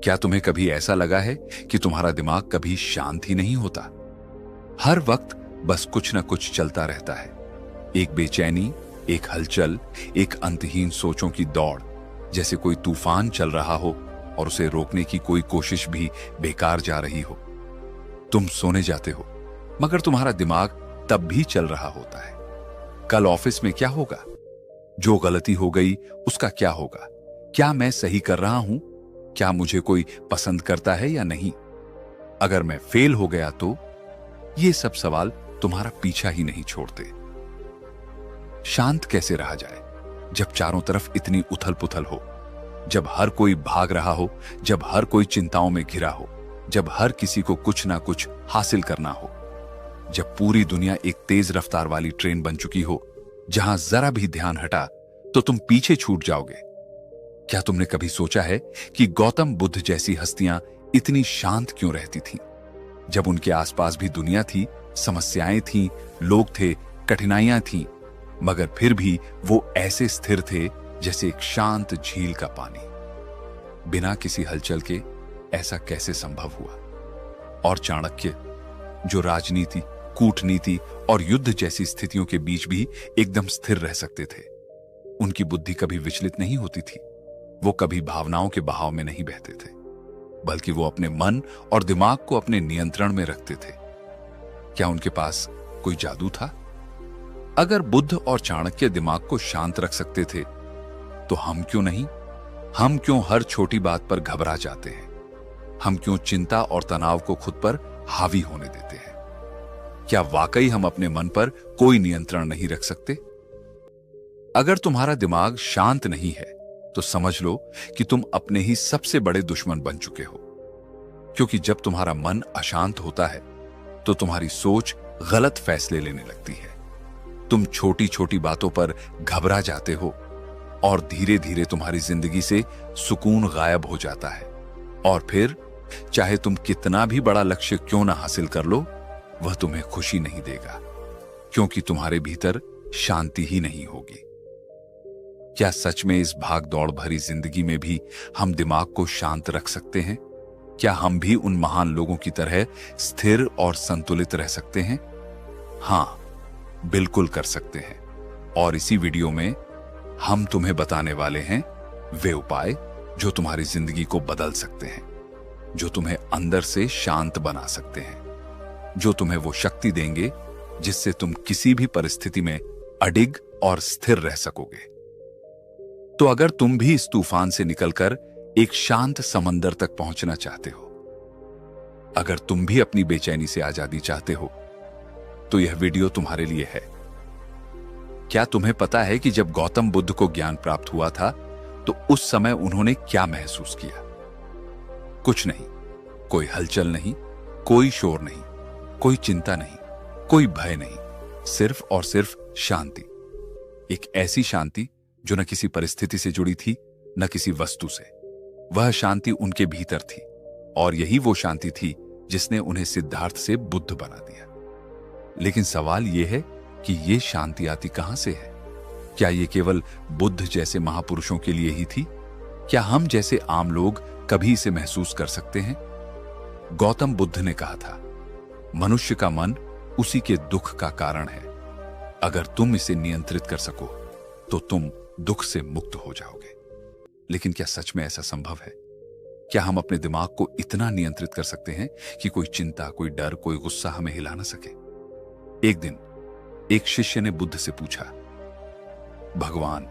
क्या तुम्हें कभी ऐसा लगा है कि तुम्हारा दिमाग कभी शांत ही नहीं होता? हर वक्त बस कुछ ना कुछ चलता रहता है। एक बेचैनी, एक हलचल, एक अंतहीन सोचों की दौड़, जैसे कोई तूफान चल रहा हो और उसे रोकने की कोई कोशिश भी बेकार जा रही हो। तुम सोने जाते हो, मगर तुम्हारा दिमाग तब भी चल रहा होता है। कल ऑफिस में क्या होगा? जो गलती हो गई उसका क्या होगा? क्या मैं सही कर रहा हूं? क्या मुझे कोई पसंद करता है या नहीं? अगर मैं फेल हो गया तो? ये सब सवाल तुम्हारा पीछा ही नहीं छोड़ते। शांत कैसे रहा जाए जब चारों तरफ इतनी उथल पुथल हो, जब हर कोई भाग रहा हो, जब हर कोई चिंताओं में घिरा हो, जब हर किसी को कुछ ना कुछ हासिल करना हो, जब पूरी दुनिया एक तेज रफ्तार वाली ट्रेन बन चुकी हो जहां जरा भी ध्यान हटा तो तुम पीछे छूट जाओगे। क्या तुमने कभी सोचा है कि गौतम बुद्ध जैसी हस्तियां इतनी शांत क्यों रहती थीं? जब उनके आसपास भी दुनिया थी, समस्याएं थीं, लोग थे, कठिनाइयां थीं, मगर फिर भी वो ऐसे स्थिर थे जैसे एक शांत झील का पानी। बिना किसी हलचल के ऐसा कैसे संभव हुआ? और चाणक्य, जो राजनीति, कूटनीति और युद्ध जैसी स्थितियों के बीच भी एकदम स्थिर रह सकते थे, उनकी बुद्धि कभी विचलित नहीं होती थी। वो कभी भावनाओं के बहाव में नहीं बहते थे, बल्कि वो अपने मन और दिमाग को अपने नियंत्रण में रखते थे। क्या उनके पास कोई जादू था? अगर बुद्ध और चाणक्य दिमाग को शांत रख सकते थे, तो हम क्यों नहीं? हम क्यों हर छोटी बात पर घबरा जाते हैं? हम क्यों चिंता और तनाव को खुद पर हावी होने देते हैं? क्या वाकई हम अपने मन पर कोई नियंत्रण नहीं रख सकते? अगर तुम्हारा दिमाग शांत नहीं है तो समझ लो कि तुम अपने ही सबसे बड़े दुश्मन बन चुके हो। क्योंकि जब तुम्हारा मन अशांत होता है तो तुम्हारी सोच गलत फैसले लेने लगती है। तुम छोटी छोटी बातों पर घबरा जाते हो और धीरे धीरे तुम्हारी जिंदगी से सुकून गायब हो जाता है। और फिर चाहे तुम कितना भी बड़ा लक्ष्य क्यों ना हासिल कर लो, वह तुम्हें खुशी नहीं देगा, क्योंकि तुम्हारे भीतर शांति ही नहीं होगी। क्या सच में इस भाग दौड़ भरी जिंदगी में भी हम दिमाग को शांत रख सकते हैं? क्या हम भी उन महान लोगों की तरह स्थिर और संतुलित रह सकते हैं? हां, बिल्कुल कर सकते हैं। और इसी वीडियो में हम तुम्हें बताने वाले हैं वे उपाय जो तुम्हारी जिंदगी को बदल सकते हैं, जो तुम्हें अंदर से शांत बना सकते हैं, जो तुम्हें वो शक्ति देंगे जिससे तुम किसी भी परिस्थिति में अडिग और स्थिर रह सकोगे। तो अगर तुम भी इस तूफान से निकलकर एक शांत समंदर तक पहुंचना चाहते हो, अगर तुम भी अपनी बेचैनी से आजादी चाहते हो, तो यह वीडियो तुम्हारे लिए है। क्या तुम्हें पता है कि जब गौतम बुद्ध को ज्ञान प्राप्त हुआ था तो उस समय उन्होंने क्या महसूस किया? कुछ नहीं, कोई हलचल नहीं, कोई शोर नहीं, कोई चिंता नहीं, कोई भय नहीं, सिर्फ और सिर्फ शांति। एक ऐसी शांति जो न किसी परिस्थिति से जुड़ी थी, न किसी वस्तु से। वह शांति उनके भीतर थी, और यही वो शांति थी जिसने उन्हें सिद्धार्थ से बुद्ध बना दिया। लेकिन सवाल यह है कि यह शांति आती कहां से है? क्या यह केवल बुद्ध जैसे महापुरुषों के लिए ही थी? क्या हम जैसे आम लोग कभी इसे महसूस कर सकते हैं? गौतम बुद्ध ने कहा था, मनुष्य का मन उसी के दुख का कारण है। अगर तुम इसे नियंत्रित कर सको तो तुम दुख से मुक्त हो जाओगे। लेकिन क्या सच में ऐसा संभव है? क्या हम अपने दिमाग को इतना नियंत्रित कर सकते हैं कि कोई चिंता, कोई डर, कोई गुस्सा हमें हिला ना सके? एक दिन एक शिष्य ने बुद्ध से पूछा, भगवान,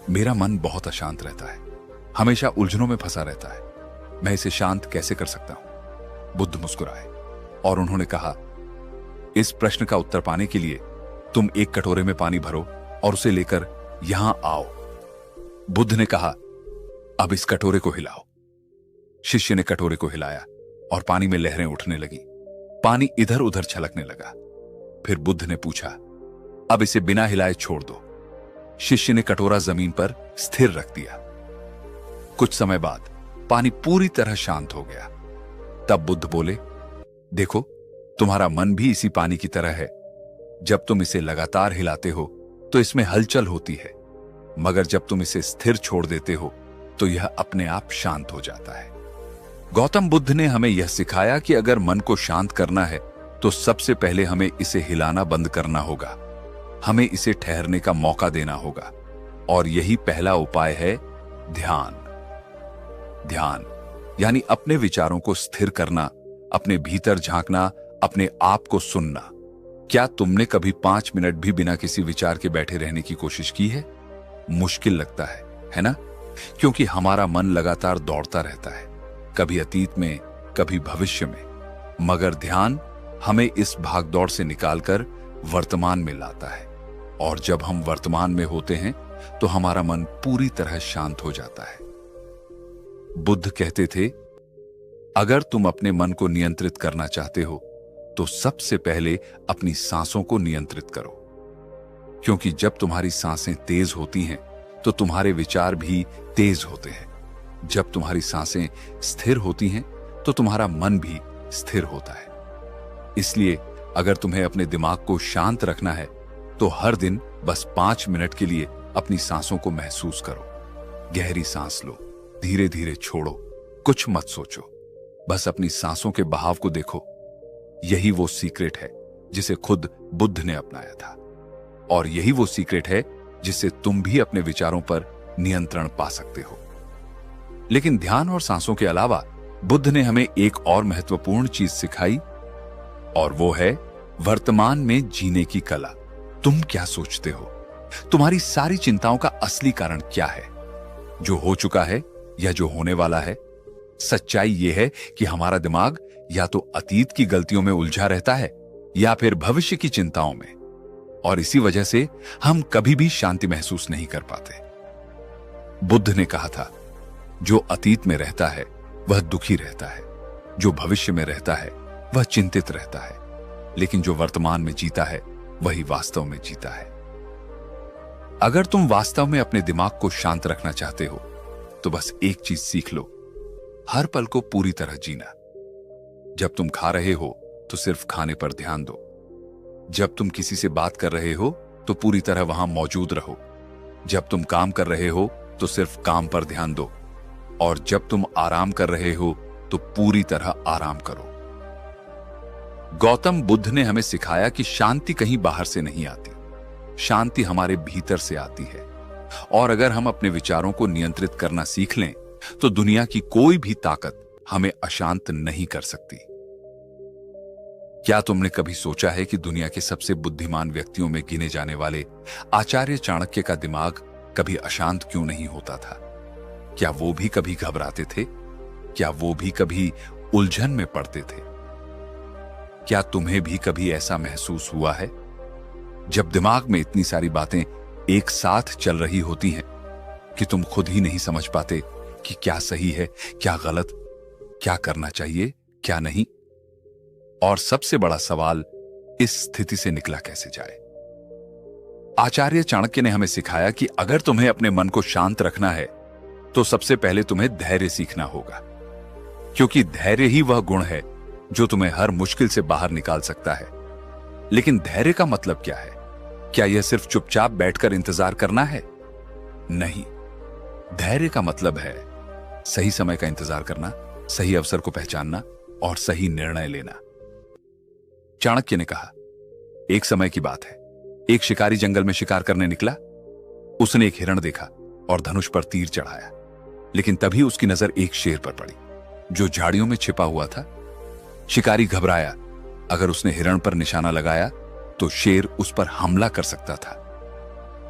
मेरा मन बहुत अशांत रहता है, हमेशा उलझनों में फंसा रहता है, मैं इसे शांत कैसे कर सकता हूं? बुद्ध मुस्कुराए और उन्होंने कहा, इस प्रश्न का उत्तर पाने के लिए तुम एक कटोरे में पानी भरो और उसे लेकर यहां आओ। बुद्ध ने कहा, अब इस कटोरे को हिलाओ। शिष्य ने कटोरे को हिलाया और पानी में लहरें उठने लगी। पानी इधर उधर छलकने लगा। फिर बुद्ध ने पूछा, अब इसे बिना हिलाए छोड़ दो। शिष्य ने कटोरा जमीन पर स्थिर रख दिया। कुछ समय बाद पानी पूरी तरह शांत हो गया। तब बुद्ध बोले, देखो, तुम्हारा मन भी इसी पानी की तरह है। जब तुम इसे लगातार हिलाते हो तो इसमें हलचल होती है, मगर जब तुम इसे स्थिर छोड़ देते हो तो यह अपने आप शांत हो जाता है। गौतम बुद्ध ने हमें यह सिखाया कि अगर मन को शांत करना है तो सबसे पहले हमें इसे हिलाना बंद करना होगा, हमें इसे ठहरने का मौका देना होगा। और यही पहला उपाय है ध्यान। ध्यान यानी अपने विचारों को स्थिर करना, अपने भीतर झांकना, अपने आप को सुनना। क्या तुमने कभी 5 मिनट भी बिना किसी विचार के बैठे रहने की कोशिश की है? मुश्किल लगता है ना? क्योंकि हमारा मन लगातार दौड़ता रहता है, कभी अतीत में, कभी भविष्य में। मगर ध्यान हमें इस भागदौड़ से निकालकर वर्तमान में लाता है। और जब हम वर्तमान में होते हैं तो हमारा मन पूरी तरह शांत हो जाता है। बुद्ध कहते थे, अगर तुम अपने मन को नियंत्रित करना चाहते हो तो सबसे पहले अपनी सांसों को नियंत्रित करो। क्योंकि जब तुम्हारी सांसें तेज होती हैं तो तुम्हारे विचार भी तेज होते हैं। जब तुम्हारी सांसें स्थिर होती हैं तो तुम्हारा मन भी स्थिर होता है। इसलिए अगर तुम्हें अपने दिमाग को शांत रखना है तो हर दिन बस 5 मिनट के लिए अपनी सांसों को महसूस करो। गहरी सांस लो, धीरे धीरे छोड़ो, कुछ मत सोचो, बस अपनी सांसों के बहाव को देखो। यही वो सीक्रेट है जिसे खुद बुद्ध ने अपनाया था, और यही वो सीक्रेट है जिससे तुम भी अपने विचारों पर नियंत्रण पा सकते हो। लेकिन ध्यान और सांसों के अलावा बुद्ध ने हमें एक और महत्वपूर्ण चीज सिखाई, और वो है वर्तमान में जीने की कला। तुम क्या सोचते हो? तुम्हारी सारी चिंताओं का असली कारण क्या है? जो हो चुका है या जो होने वाला है? सच्चाई यह है कि हमारा दिमाग या तो अतीत की गलतियों में उलझा रहता है या फिर भविष्य की चिंताओं में, और इसी वजह से हम कभी भी शांति महसूस नहीं कर पाते। बुद्ध ने कहा था, जो अतीत में रहता है वह दुखी रहता है, जो भविष्य में रहता है वह चिंतित रहता है, लेकिन जो वर्तमान में जीता है वही वास्तव में जीता है। अगर तुम वास्तव में अपने दिमाग को शांत रखना चाहते हो तो बस एक चीज सीख लो, हर पल को पूरी तरह जीना। जब तुम खा रहे हो तो सिर्फ खाने पर ध्यान दो। जब तुम किसी से बात कर रहे हो तो पूरी तरह वहां मौजूद रहो। जब तुम काम कर रहे हो तो सिर्फ काम पर ध्यान दो, और जब तुम आराम कर रहे हो तो पूरी तरह आराम करो। गौतम बुद्ध ने हमें सिखाया कि शांति कहीं बाहर से नहीं आती, शांति हमारे भीतर से आती है। और अगर हम अपने विचारों को नियंत्रित करना सीख लें तो दुनिया की कोई भी ताकत हमें अशांत नहीं कर सकती। क्या तुमने कभी सोचा है कि दुनिया के सबसे बुद्धिमान व्यक्तियों में गिने जाने वाले आचार्य चाणक्य का दिमाग कभी अशांत क्यों नहीं होता था? क्या वो भी कभी घबराते थे? क्या वो भी कभी उलझन में पड़ते थे? क्या तुम्हें भी कभी ऐसा महसूस हुआ है, जब दिमाग में इतनी सारी बातें एक साथ चल रही होती हैं कि तुम खुद ही नहीं समझ पाते कि क्या सही है, क्या गलत, क्या करना चाहिए, क्या नहीं? और सबसे बड़ा सवाल, इस स्थिति से निकला कैसे जाए? आचार्य चाणक्य ने हमें सिखाया कि अगर तुम्हें अपने मन को शांत रखना है तो सबसे पहले तुम्हें धैर्य सीखना होगा, क्योंकि धैर्य ही वह गुण है जो तुम्हें हर मुश्किल से बाहर निकाल सकता है। लेकिन धैर्य का मतलब क्या है? क्या यह सिर्फ चुपचाप बैठकर इंतजार करना है? नहीं, धैर्य का मतलब है सही समय का इंतजार करना, सही अवसर को पहचानना और सही निर्णय लेना। चाणक्य ने कहा, एक समय की बात है, एक शिकारी जंगल में शिकार करने निकला। उसने एक हिरण देखा और धनुष पर तीर चढ़ाया, लेकिन तभी उसकी नजर एक शेर पर पड़ी जो झाड़ियों में छिपा हुआ था। शिकारी घबराया। अगर उसने हिरण पर निशाना लगाया तो शेर उस पर हमला कर सकता था,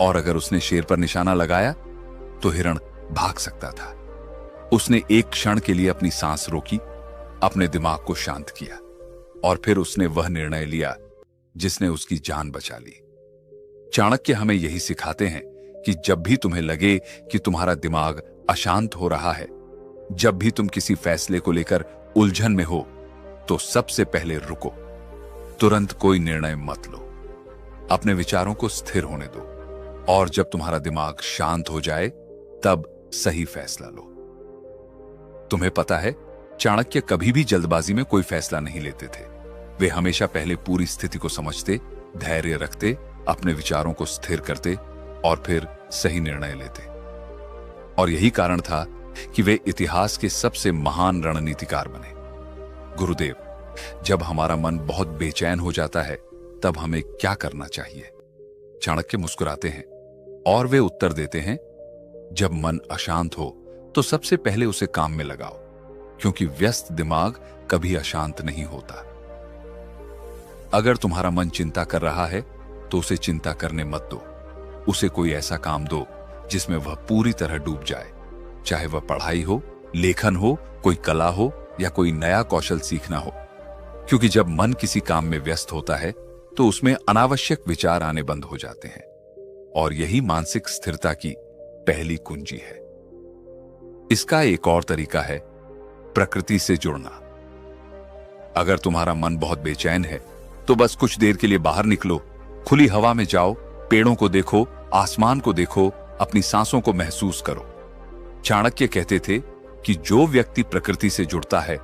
और अगर उसने शेर पर निशाना लगाया तो हिरण भाग सकता था। उसने एक क्षण के लिए अपनी सांस रोकी, अपने दिमाग को शांत किया, और फिर उसने वह निर्णय लिया जिसने उसकी जान बचा ली। चाणक्य हमें यही सिखाते हैं कि जब भी तुम्हें लगे कि तुम्हारा दिमाग अशांत हो रहा है, जब भी तुम किसी फैसले को लेकर उलझन में हो, तो सबसे पहले रुको, तुरंत कोई निर्णय मत लो, अपने विचारों को स्थिर होने दो, और जब तुम्हारा दिमाग शांत हो जाए तब सही फैसला लो। तुम्हें पता है, चाणक्य कभी भी जल्दबाजी में कोई फैसला नहीं लेते थे। वे हमेशा पहले पूरी स्थिति को समझते, धैर्य रखते, अपने विचारों को स्थिर करते और फिर सही निर्णय लेते। और यही कारण था कि वे इतिहास के सबसे महान रणनीतिकार बने। गुरुदेव, जब हमारा मन बहुत बेचैन हो जाता है तब हमें क्या करना चाहिए? चाणक्य मुस्कुराते हैं और वे उत्तर देते हैं, जब मन अशांत हो तो सबसे पहले उसे काम में लगाओ, क्योंकि व्यस्त दिमाग कभी अशांत नहीं होता। अगर तुम्हारा मन चिंता कर रहा है तो उसे चिंता करने मत दो। उसे कोई ऐसा काम दो जिसमें वह पूरी तरह डूब जाए, चाहे वह पढ़ाई हो, लेखन हो, कोई कला हो या कोई नया कौशल सीखना हो। क्योंकि जब मन किसी काम में व्यस्त होता है तो उसमें अनावश्यक विचार आने बंद हो जाते हैं, और यही मानसिक स्थिरता की पहली कुंजी है। इसका एक और तरीका है प्रकृति से जुड़ना। अगर तुम्हारा मन बहुत बेचैन है तो बस कुछ देर के लिए बाहर निकलो, खुली हवा में जाओ, पेड़ों को देखो, आसमान को देखो, अपनी सांसों को महसूस करो। चाणक्य कहते थे कि जो व्यक्ति प्रकृति से जुड़ता है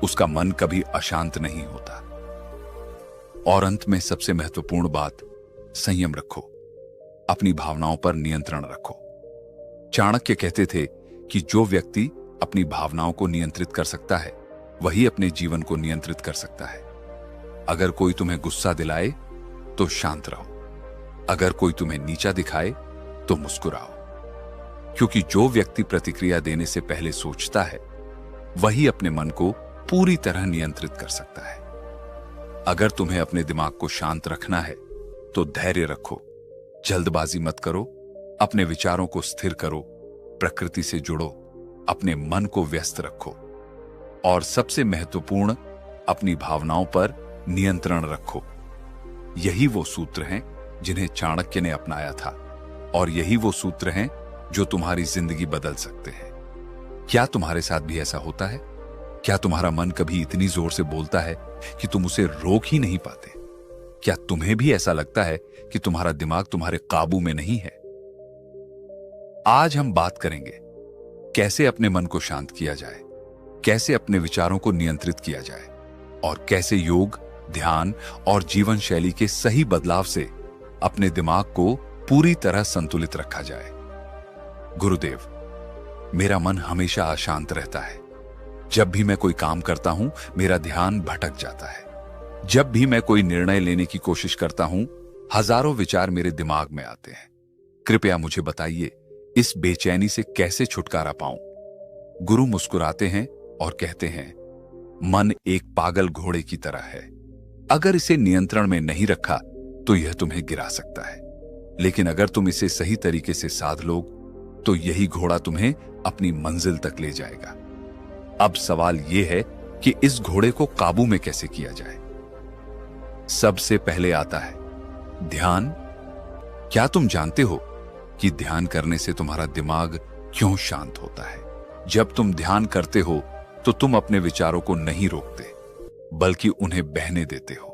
उसका मन कभी अशांत नहीं होता। और अंत में सबसे महत्वपूर्ण बात, संयम रखो, अपनी भावनाओं पर नियंत्रण रखो। चाणक्य कहते थे कि जो व्यक्ति अपनी भावनाओं को नियंत्रित कर सकता है वही अपने जीवन को नियंत्रित कर सकता है। अगर कोई तुम्हें गुस्सा दिलाए तो शांत रहो, अगर कोई तुम्हें नीचा दिखाए तो मुस्कुराओ, क्योंकि जो व्यक्ति प्रतिक्रिया देने से पहले सोचता है वही अपने मन को पूरी तरह नियंत्रित कर सकता है। अगर तुम्हें अपने दिमाग को शांत रखना है तो धैर्य रखो, जल्दबाजी मत करो, अपने विचारों को स्थिर करो, प्रकृति से जुड़ो, अपने मन को व्यस्त रखो, और सबसे महत्वपूर्ण, अपनी भावनाओं पर नियंत्रण रखो। यही वो सूत्र हैं जिन्हें चाणक्य ने अपनाया था, और यही वो सूत्र हैं जो तुम्हारी जिंदगी बदल सकते हैं। क्या तुम्हारे साथ भी ऐसा होता है? क्या तुम्हारा मन कभी इतनी जोर से बोलता है कि तुम उसे रोक ही नहीं पाते? क्या तुम्हें भी ऐसा लगता है कि तुम्हारा दिमाग तुम्हारे काबू में नहीं है? आज हम बात करेंगे कैसे अपने मन को शांत किया जाए, कैसे अपने विचारों को नियंत्रित किया जाए, और कैसे योग, ध्यान और जीवन शैली के सही बदलाव से अपने दिमाग को पूरी तरह संतुलित रखा जाए। गुरुदेव, मेरा मन हमेशा अशांत रहता है। जब भी मैं कोई काम करता हूं मेरा ध्यान भटक जाता है। जब भी मैं कोई निर्णय लेने की कोशिश करता हूं हजारों विचार मेरे दिमाग में आते हैं। कृपया मुझे बताइए, इस बेचैनी से कैसे छुटकारा पाऊं? गुरु मुस्कुराते हैं और कहते हैं, मन एक पागल घोड़े की तरह है। अगर इसे नियंत्रण में नहीं रखा तो यह तुम्हें गिरा सकता है, लेकिन अगर तुम इसे सही तरीके से साध लो तो यही घोड़ा तुम्हें अपनी मंजिल तक ले जाएगा। अब सवाल यह है कि इस घोड़े को काबू में कैसे किया जाए। सबसे पहले आता है ध्यान। क्या तुम जानते हो कि ध्यान करने से तुम्हारा दिमाग क्यों शांत होता है? जब तुम ध्यान करते हो तो तुम अपने विचारों को नहीं रोकते, बल्कि उन्हें बहने देते हो।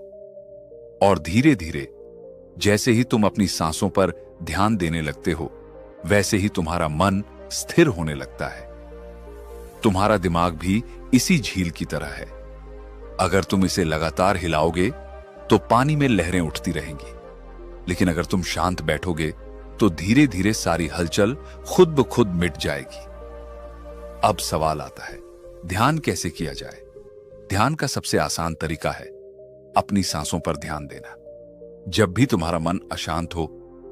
और धीरे धीरे जैसे ही तुम अपनी सांसों पर ध्यान देने लगते हो, वैसे ही तुम्हारा मन स्थिर होने लगता है। तुम्हारा दिमाग भी इसी झील की तरह है। अगर तुम इसे लगातार हिलाओगे तो पानी में लहरें उठती रहेंगी, लेकिन अगर तुम शांत बैठोगे तो धीरे धीरे सारी हलचल खुद ब खुद मिट जाएगी। अब सवाल आता है, ध्यान कैसे किया जाए? ध्यान का सबसे आसान तरीका है अपनी सांसों पर ध्यान देना। जब भी तुम्हारा मन अशांत हो,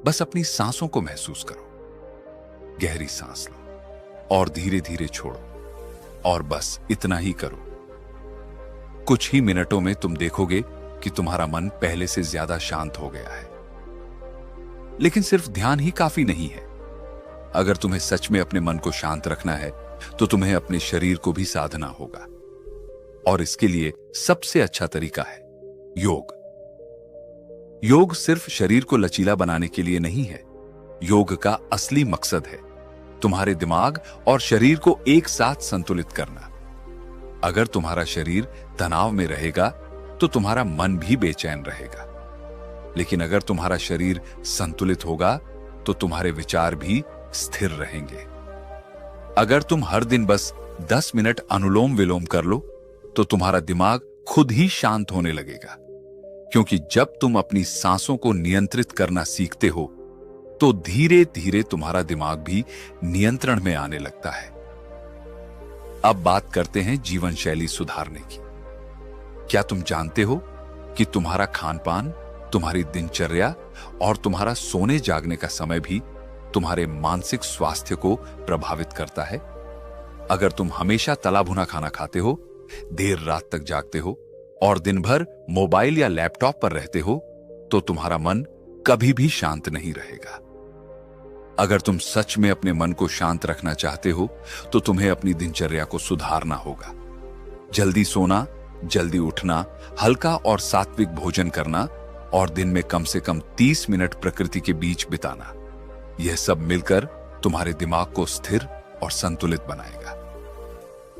बस अपनी सांसों को महसूस करो। गहरी सांस लो और धीरे धीरे छोड़ो, और बस इतना ही करो। कुछ ही मिनटों में तुम देखोगे कि तुम्हारा मन पहले से ज्यादा शांत हो गया है। लेकिन सिर्फ ध्यान ही काफी नहीं है। अगर तुम्हें सच में अपने मन को शांत रखना है तो तुम्हें अपने शरीर को भी साधना होगा, और इसके लिए सबसे अच्छा तरीका है योग। योग सिर्फ शरीर को लचीला बनाने के लिए नहीं है। योग का असली मकसद है तुम्हारे दिमाग और शरीर को एक साथ संतुलित करना। अगर तुम्हारा शरीर तनाव में रहेगा तो तुम्हारा मन भी बेचैन रहेगा, लेकिन अगर तुम्हारा शरीर संतुलित होगा तो तुम्हारे विचार भी स्थिर रहेंगे। अगर तुम हर दिन बस 10 मिनट अनुलोम विलोम कर लो तो तुम्हारा दिमाग खुद ही शांत होने लगेगा, क्योंकि जब तुम अपनी सांसों को नियंत्रित करना सीखते हो तो धीरे धीरे तुम्हारा दिमाग भी नियंत्रण में आने लगता है। अब बात करते हैं जीवन शैली सुधारने की। क्या तुम जानते हो कि तुम्हारा खान पान, तुम्हारी दिनचर्या और तुम्हारा सोने जागने का समय भी तुम्हारे मानसिक स्वास्थ्य को प्रभावित करता है? अगर तुम हमेशा तला भुना खाना खाते हो, देर रात तक जागते हो और दिन भर मोबाइल या लैपटॉप पर रहते हो, तो तुम्हारा मन कभी भी शांत नहीं रहेगा। अगर तुम सच में अपने मन को शांत रखना चाहते हो, तो तुम्हें अपनी दिनचर्या को सुधारना होगा। जल्दी सोना, जल्दी उठना, हल्का और सात्विक भोजन करना और दिन में कम से कम 30 मिनट प्रकृति के बीच बिताना, यह सब मिलकर तुम्हारे दिमाग को स्थिर और संतुलित बनाएगा।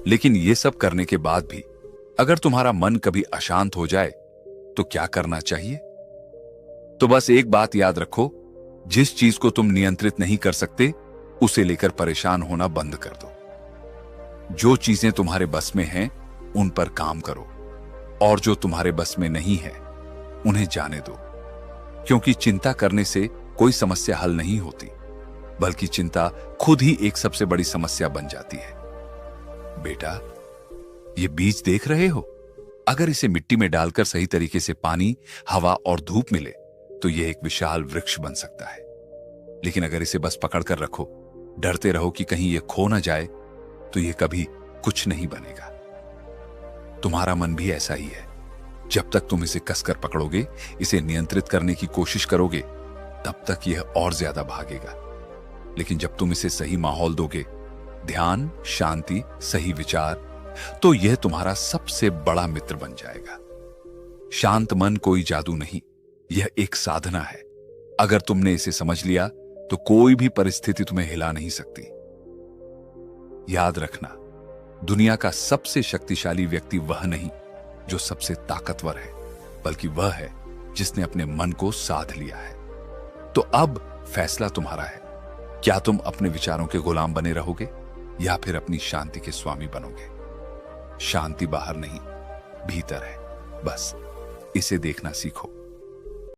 लेकिन यह सब करने के बाद भी अगर तुम्हारा मन कभी अशांत हो जाए, तो क्या करना चाहिए? तो बस एक बात याद रखो, जिस चीज को तुम नियंत्रित नहीं कर सकते, उसे लेकर परेशान होना बंद कर दो। जो चीजें तुम्हारे बस में हैं, उन पर काम करो, और जो तुम्हारे बस में नहीं है, उन्हें जाने दो। क्योंकि चिंता करने से कोई समस्या हल नहीं होती, बल्कि चिंता खुद ही एक सबसे बड़ी समस्या बन जाती है। बेटा, ये बीज देख रहे हो? अगर इसे मिट्टी में डालकर सही तरीके से पानी, हवा और धूप मिले, तो यह एक विशाल वृक्ष बन सकता है। लेकिन अगर इसे बस पकड़कर रखो, डरते रहो कि कहीं यह खो ना जाए, तो यह कभी कुछ नहीं बनेगा। तुम्हारा मन भी ऐसा ही है। जब तक तुम इसे कसकर पकड़ोगे, इसे नियंत्रित करने की कोशिश करोगे, तब तक यह और ज्यादा भागेगा। लेकिन जब तुम इसे सही माहौल दोगे, ध्यान, शांति, सही विचार, तो यह तुम्हारा सबसे बड़ा मित्र बन जाएगा। शांत मन कोई जादू नहीं, यह एक साधना है। अगर तुमने इसे समझ लिया, तो कोई भी परिस्थिति तुम्हें हिला नहीं सकती। याद रखना, दुनिया का सबसे शक्तिशाली व्यक्ति वह नहीं जो सबसे ताकतवर है, बल्कि वह है जिसने अपने मन को साध लिया है। तो अब फैसला तुम्हारा है। क्या तुम अपने विचारों के गुलाम बने रहोगे, या फिर अपनी शांति के स्वामी बनोगे? शांति बाहर नहीं, भीतर है। बस इसे देखना सीखो।